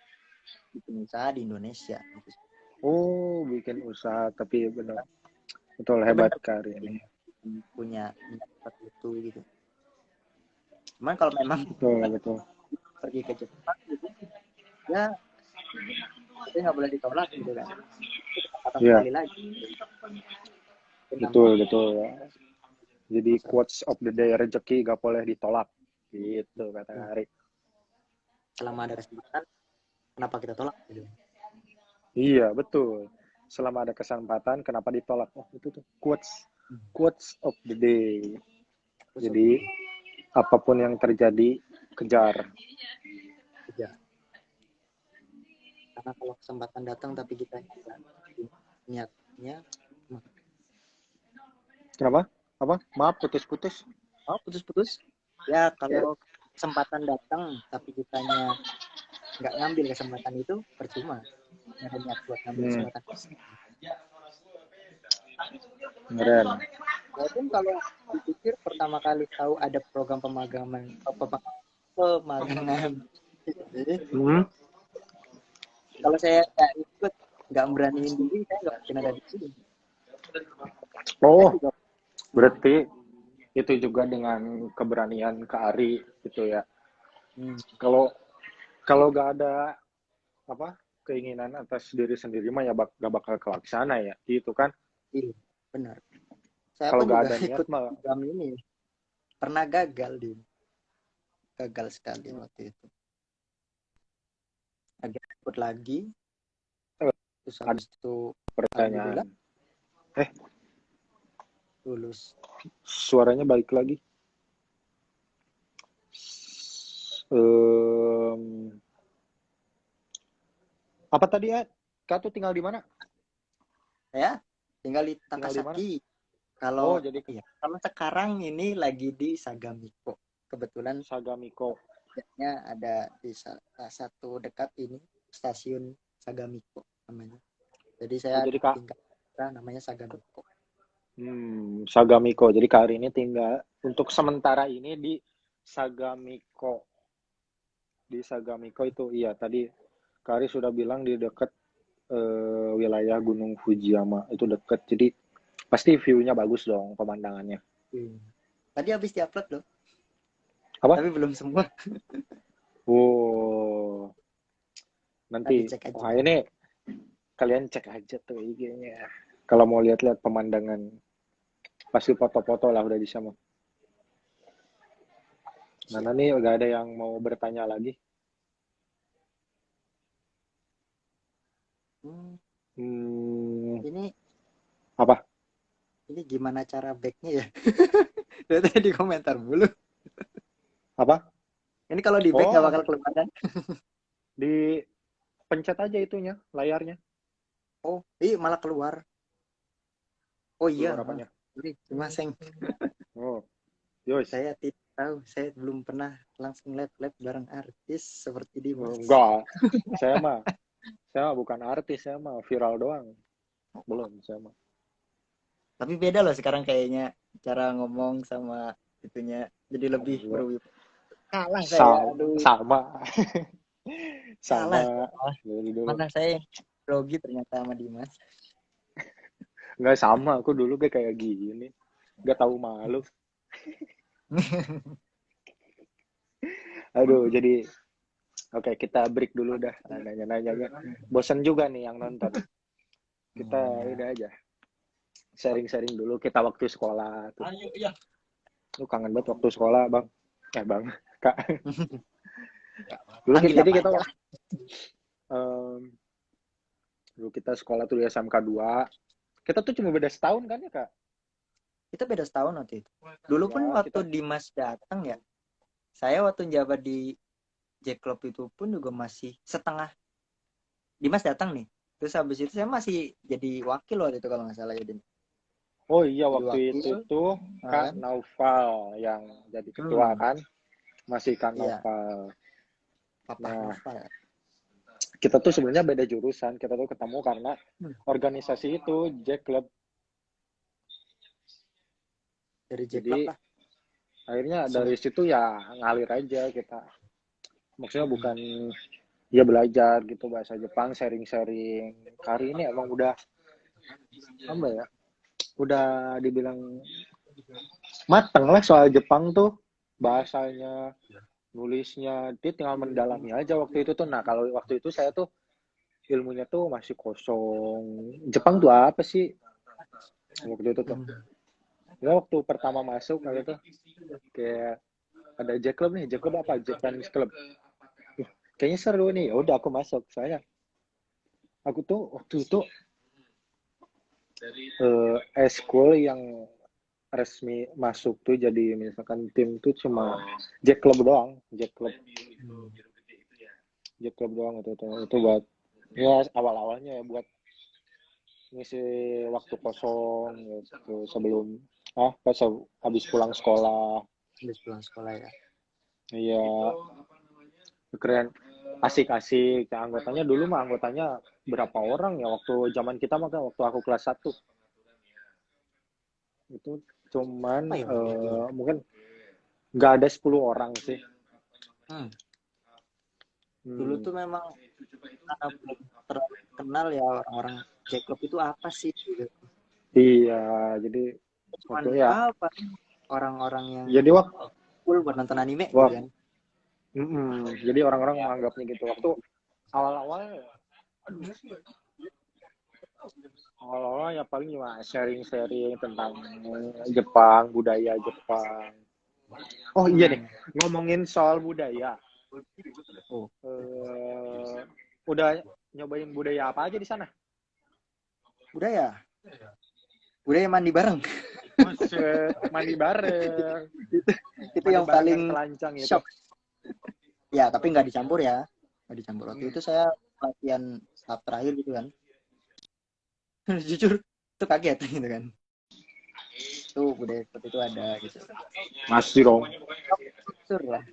bikin usaha di Indonesia. Gitu. Oh, bikin usaha tapi benar. Betul hebat Kari ini. Punya seperti itu gitu. Cuman kalau memang betul. Pergi ke Jepang gitu, ya itu nggak boleh ditolak gitu kan. Sekali lagi. Betul. Jadi quotes of the day, rezeki gak boleh ditolak. Gitu kata Kari. Selama ada kesempatan, kenapa kita tolak? Gitu. Iya, betul. Selama ada kesempatan, kenapa ditolak? Oh, itu tuh quotes of the day. Jadi apapun yang terjadi, kejar. Karena kalau kesempatan datang tapi kita niatnya. Kenapa? Apa? Maaf, putus-putus. Oh, putus-putus. Ya, kalau kesempatan datang tapi kitanya nggak ngambil kesempatan itu, percuma. Nggak ada niat buat ngambil kesempatan. Keren. Walaupun kalau dipikir pertama kali tahu ada program pemagangan Kalau saya nggak ikut, nggak beraniin diri, saya nggak mungkin ada di sini. Oh, Saya juga, berarti itu juga dengan keberanian Kak Ari gitu ya. Kalau kalau nggak ada apa keinginan atas diri sendiri mah ya gak bakal kelaksana ya, gitu kan? iya, benar. Saya Kalau pun nggak juga ada niat ikut mah, program ini, pernah gagal sekali waktu itu. Akhirnya ikut lagi, terus ada habis itu pertanyaan. alhamdulillah lulus. Suaranya balik lagi. Em, apa tadi ya? Kak tuh tinggal di mana? Ya, tinggal di Tinggal di mana? Takasaki. Oh, Kalau jadi ya, kalau sekarang ini lagi di Sagamiko. Kebetulan Sagamiko. kerjanya ada di salah satu dekat ini stasiun Sagamiko namanya. Jadi Oh, saya jadi Kak, tinggal namanya Sagamiko. Sagamiko. Jadi Kak Ari ini tinggal untuk sementara ini di Sagamiko. Di Sagamiko itu, iya tadi Kak Ari sudah bilang di dekat wilayah Gunung Fujiyama itu dekat. Jadi pasti view-nya bagus dong pemandangannya. Tadi habis diupload loh, Apa? tapi belum semua. Wow, Tadi nanti cek aja. wah ini kalian cek aja tuh IG-nya. Kalau mau lihat-lihat pemandangan, pasti foto-foto lah udah bisa mah. Nah, nih udah ada yang mau bertanya lagi. Ini Apa? ini gimana cara backnya ya? Dari tadi di komentar mulu. Apa? Ini kalau di back nggak Oh, bakal keluar kan? di pencet aja itunya, layarnya. Oh, malah keluar. Oh iya, Keluar apanya? ini cuma Oh, yos. saya tidak tahu, saya belum pernah langsung live bareng artis seperti Dimas. Enggak, saya mah bukan artis, saya mah viral doang. Belum, saya mah. Tapi beda loh sekarang kayaknya cara ngomong sama itunya, jadi lebih berwibawa. Kalah saya, aduh. Sama. Kalah. Dari dulu. Mana saya grogi ternyata sama Dimas. Enggak sama, aku dulu kayak gini. Enggak tahu malu. Aduh, jadi oke, kita break dulu dah. Nanya-nanya. Bosan juga nih yang nonton. Kita udah aja. Sharing-sharing dulu kita waktu sekolah tuh. Ayo, ya. Lu kangen banget waktu sekolah, Bang. Bang, Kak. Dulu Panggil jadi apa kita aja. dulu kita sekolah tuh di SMK 2. Kita tuh cuma beda setahun kan ya, Kak? Kita beda setahun waktu itu. Dulu pun Ya, waktu kita Dimas datang ya, saya waktu jabat di Jack Club itu pun juga masih setengah. Dimas datang nih, terus habis itu saya masih jadi wakil waktu itu kalau nggak salah ya, Din. Oh iya, Jadi waktu wakil, itu tuh Kak Naufal yang jadi ketua kan? Masih Kak iya, Naufal. Papa Nah, Novel. kita tuh sebenarnya beda jurusan. Kita tuh ketemu karena organisasi itu Jack Club. Dari Jack Jadi Club lah. akhirnya dari situ ya ngalir aja kita. Maksudnya bukan ya belajar gitu bahasa Jepang, sharing-sharing. Kali ini emang udah apa ya? Udah dibilang mateng lah soal Jepang tuh, bahasanya, nulisnya, dia tinggal mendalami aja waktu itu tuh. Nah, kalau waktu itu saya tuh ilmunya tuh masih kosong. Jepang tuh apa sih waktu itu tuh? Ya waktu pertama masuk kali itu kayak ada Jack Club nih, Jack Club apa? Japanese Club. Kayaknya seru nih. Ya udah aku masuk. Soalnya aku tuh waktu itu school yang resmi masuk tuh jadi misalkan tim tuh cuma Jack Club doang, Jack Club doang itu buat ya awal-awalnya ya buat ngisi waktu kosong gitu sebelum pas habis pulang sekolah. Habis pulang sekolah ya. Iya, keren, asik-asik. Ya, anggotanya dulu mah anggotanya berapa orang ya waktu zaman kita mah kan waktu aku kelas 1 itu cuman mungkin nggak ada 10 orang sih. Dulu tuh memang karena belum terkenal ya orang-orang J-Club itu apa sih gitu. Iya, jadi Cuman waktu ya, apa orang-orang yang jadi cool buat nonton anime gitu wak, kan. jadi orang-orang menganggapnya gitu. Waktu awal-awal, awal-awal ya paling cuma sharing-sharing tentang Jepang, budaya Jepang. Oh iya deh, ngomongin soal budaya. Oh, Udah nyobain budaya apa aja di sana? budaya mandi bareng. Buset, mandi bareng. Itu Mandi yang bareng paling dan telanjang itu. shock. Ya, tapi nggak dicampur ya. Nggak dicampur. Waktu itu saya latihan tahap terakhir gitu kan. Jujur, itu kaget gitu kan. Itu budaya seperti itu ada gitu. Masih dong. Sur lah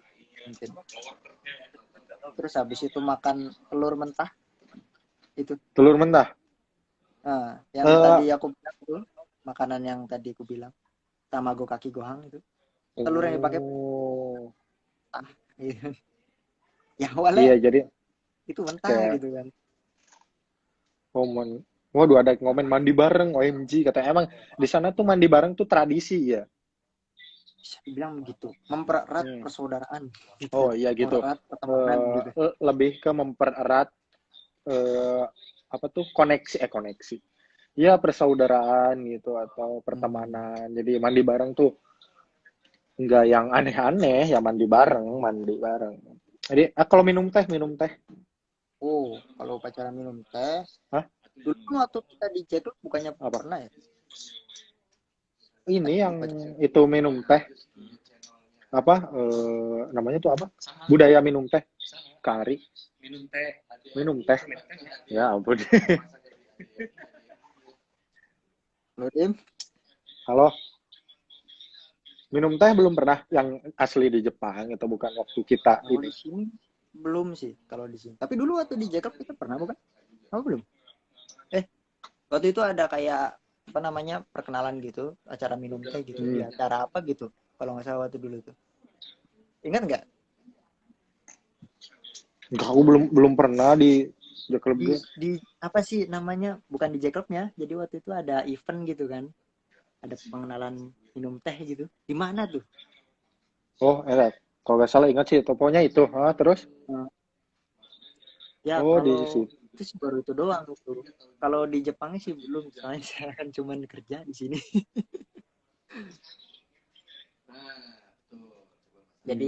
mungkin. Terus habis itu makan telur mentah itu. Telur mentah. Nah, yang tadi aku bilang itu makanan yang tadi aku bilang tamago kaki gohang itu. Telur yang dipakai gitu. Ya awalnya Iya, jadi itu mentah kayak gitu kan. waduh, ada ngomen mandi bareng, OMG katanya. Emang di sana tuh mandi bareng tuh tradisi ya. Bisa dibilang begitu, mempererat persaudaraan gitu. Oh iya gitu. Mempererat pertemanan gitu. Lebih ke mempererat apa tuh koneksi. Ya persaudaraan gitu atau pertemanan. Jadi mandi bareng tuh enggak yang aneh-aneh, ya mandi bareng. Jadi kalau minum teh. Oh, kalau upacara minum teh, Hah? dulu waktu kita di Jeddah bukannya Apa? pernah ya? Ini yang Upacara. itu minum teh apa namanya tuh apa? Budaya minum teh. Kari. Minum teh. Ya ampun. Loh, Dim? Halo. Minum teh belum pernah yang asli di Jepang itu bukan waktu kita Kalau ini. di sini belum sih kalau di sini. Tapi dulu waktu di Jakarta kita pernah bukan? Kamu belum? Waktu itu ada kayak apa namanya perkenalan gitu, acara minum teh gitu, di acara apa gitu. Kalau nggak salah waktu dulu tuh. Ingat nggak? Enggak, aku belum pernah di Jaklub gue. Di apa sih namanya? Bukan di Jackpotnya. Jadi waktu itu ada event gitu kan. Ada pengenalan minum teh gitu. Di mana tuh? Oh, kalau nggak salah ingat sih toponya itu. Terus? Ya Oh, di kalau situ. itu sih baru itu doang tuh. Kalau di Jepangnya sih belum. Soalnya saya kan cuma kerja di sini. Jadi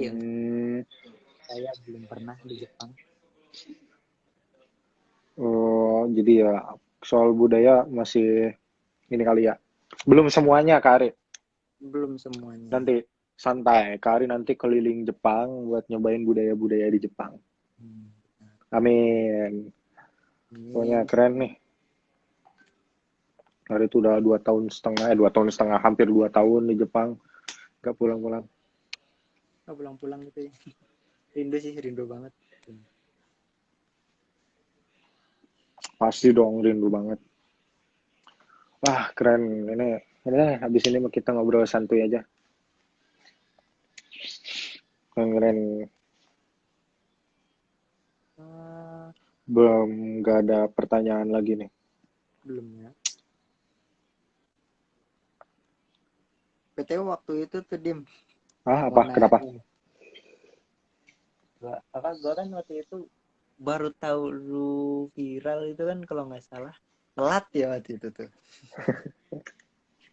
saya belum pernah di Jepang. Oh, jadi ya soal budaya masih ini kali ya. Belum semuanya, Kari. Belum semuanya. Nanti santai, Kari nanti keliling Jepang buat nyobain budaya-budaya di Jepang. Amin. Pokoknya keren nih. Kari itu udah 2 tahun setengah, hampir 2 tahun di Jepang. Gak pulang-pulang. Oh, pulang-pulang gitu ya. Rindu banget. Pasti dong, rindu banget. Wah, keren. Ini habis ini kita ngobrol santuy aja. Keren. Belum, nggak ada pertanyaan lagi nih. Belum ya. PTW waktu itu tuh Dim. Apa? Kenapa? Gua kan waktu itu baru tahu lu viral itu kan kalau nggak salah telat ya waktu itu tuh.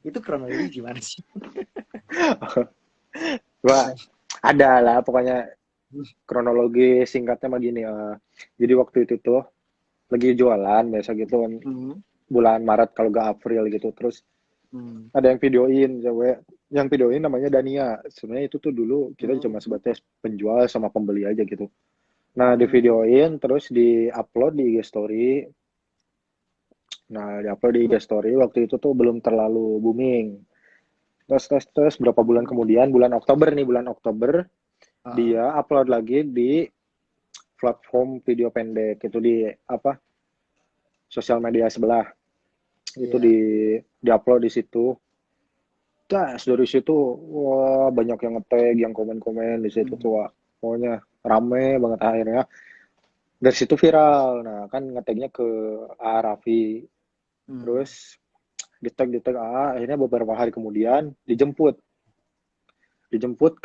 Itu kronologi gimana sih? Wah, ada lah pokoknya kronologi singkatnya begini. Jadi waktu itu tuh lagi jualan biasa gitu kan. Bulan Maret kalau gak April gitu. Terus ada yang videoin cewek. Yang videoin namanya Dania. Sebenarnya itu tuh dulu kita cuma sebatas penjual sama pembeli aja gitu. Nah, di videoin terus di-upload di IG story. Nah, di-upload di IG story waktu itu tuh belum terlalu booming. Terus berapa bulan kemudian, bulan Oktober, dia upload lagi di platform video pendek, itu di sosial media sebelah. Itu di-upload di situ. Dari situ wah banyak yang nge-tag, yang komen-komen di situ tuh. Pokoknya rame banget akhirnya. Dari situ viral. Nah, kan ngeteknya ke Raffi. Terus di tag akhirnya beberapa hari kemudian dijemput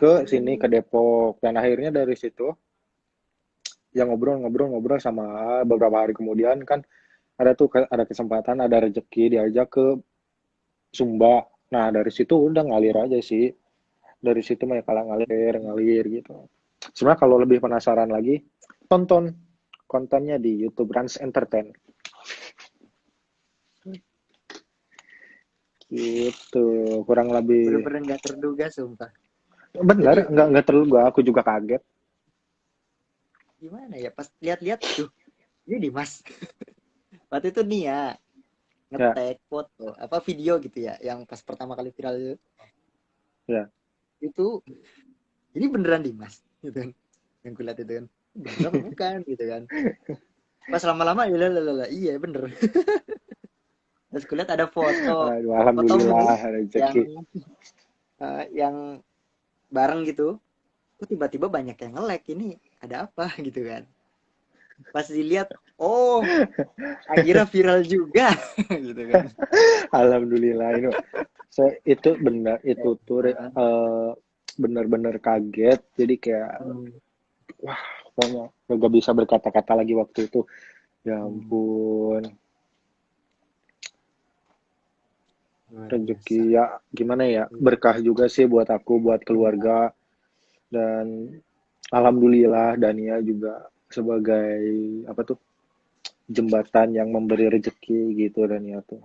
ke sini ke Depok, dan akhirnya dari situ yang ngobrol sama beberapa hari kemudian kan ada kesempatan, ada rezeki diajak ke Sumba. Nah, dari situ udah ngalir aja sih. Dari situ mah ya kalah ngalir gitu. Sebenarnya kalau lebih penasaran lagi, tonton kontennya di YouTube Rans Entertain. Gitu, kurang lebih. Bener-bener nggak terduga sumpah. Bener, Jadi nggak terlalu aku juga kaget. gimana ya pas lihat-lihat tuh ini Dimas. Waktu itu nih ya Ya, nge-tag foto apa video gitu ya yang pas pertama kali viral ya. itu ini beneran Dimas gitu kan. Yang kulihat itu kan beneran bukan gitu kan. Pas lama-lama ya lah iya bener. Terus kulihat ada Aduh, fotomu alhamdulillah yang rezeki. yang bareng gitu. Kok tiba-tiba banyak yang nge-like ini ada apa gitu kan. Pas dilihat oh akhirnya viral juga gitu kan. Alhamdulillah itu benar itu tuh benar-benar kaget. Jadi kayak wah, pokoknya nggak bisa berkata-kata lagi waktu itu. Ya ampun, Luar rezeki biasa. ya gimana ya, berkah juga sih buat aku, buat keluarga, dan alhamdulillah Dania juga sebagai apa tuh jembatan yang memberi rezeki gitu Dania tuh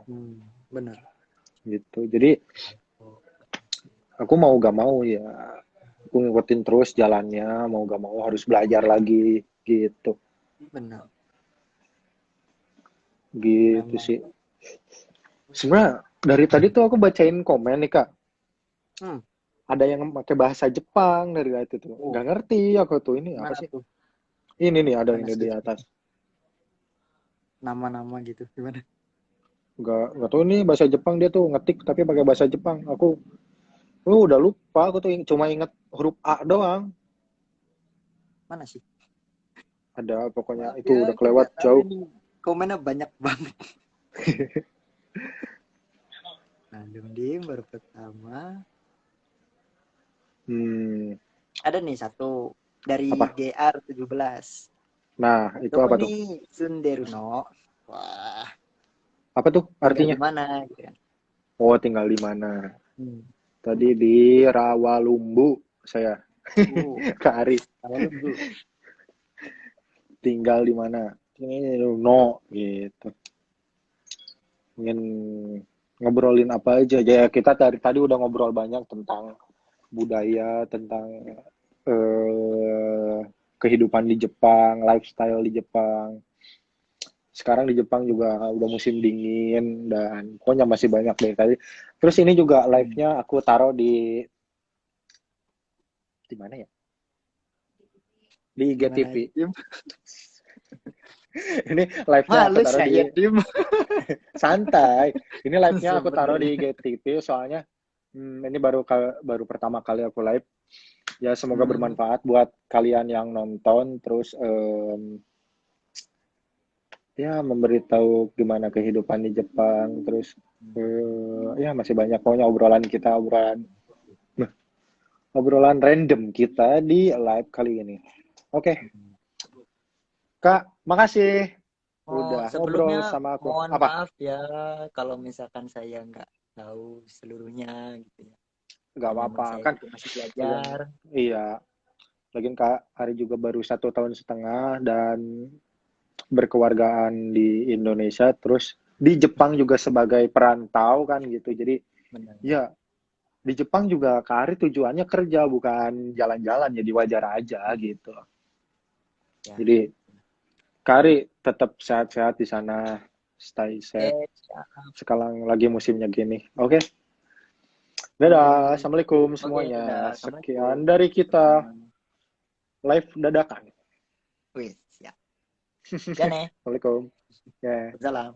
Bener. gitu. Jadi aku mau gak mau ya aku ngikutin terus jalannya, mau gak mau harus belajar lagi gitu Bener. gitu Memang. sih. Sebenarnya dari tadi tuh aku bacain komen nih Kak, Hmm. ada yang pakai bahasa Jepang dari itu tuh, Oh, nggak ngerti aku tuh ini apa gimana sih. tuh? Ini nih ada Mana ini di sih atas, nama-nama gitu? Gimana? nggak tahu nih bahasa Jepang, dia tuh ngetik tapi pakai bahasa Jepang. Aku udah lupa, aku tuh cuma inget huruf A doang. Mana sih? Ada pokoknya Maaf itu ya, udah aku kelewat nggak tahu jauh. ini. Komennya banyak banget. Nah, Dim baru pertama. Hmm, Ada nih satu dari apa? GR17. Nah, itu Doko apa tuh? nih Sunderuno. Wah, Apa tuh tinggal artinya? di mana gitu kan. Oh, tinggal di mana? Hmm. Tadi di Rawalumbu saya. Oh, Kak Ari, kalau lu dulu. tinggal di mana? Ini no gitu. Ingin ngobrolin apa aja. Ya kita dari tadi udah ngobrol banyak tentang budaya, tentang eh, kehidupan di Jepang, lifestyle di Jepang. Sekarang di Jepang juga udah musim dingin dan pokoknya masih banyak deh tadi. Terus ini juga live-nya aku taruh di mana ya? Di Gimana aja, IGTV. Dim? Ini live-nya aku Malu taruh saya, di Dim. santai. Ini live-nya aku taruh Sebenarnya. di IGTV soalnya ini baru pertama kali aku live. Ya semoga Hmm, bermanfaat buat kalian yang nonton, terus ya memberitahu gimana kehidupan di Jepang, terus ya masih banyak pokoknya obrolan random kita di live kali ini. Oke, Kak, makasih Oh, udah sebelumnya ngobrol sama aku. mohon Apa? maaf ya kalau misalkan saya nggak tahu seluruhnya gitu ya. Nggak Dan memang apa-apa saya kan? juga masih Lagian, belajar. iya. Lagian Kak Hari juga baru 1 tahun setengah dan berkewargaan di Indonesia, terus di Jepang juga sebagai perantau kan gitu. Jadi Benar. ya di Jepang juga Kak Ari tujuannya kerja bukan jalan-jalan, jadi wajar aja gitu. Ya. Jadi Kak Ari tetap sehat-sehat di sana, stay safe. Oke, siap. Sekarang lagi musimnya gini. Oke, dadah, Oke. assalamualaikum Oke, dadah. semuanya. Assalamualaikum. Sekian dari kita Waalaikumsalam. live dadakan. Wih, siap. Ya nih. Assalamualaikum. Ya. Salam.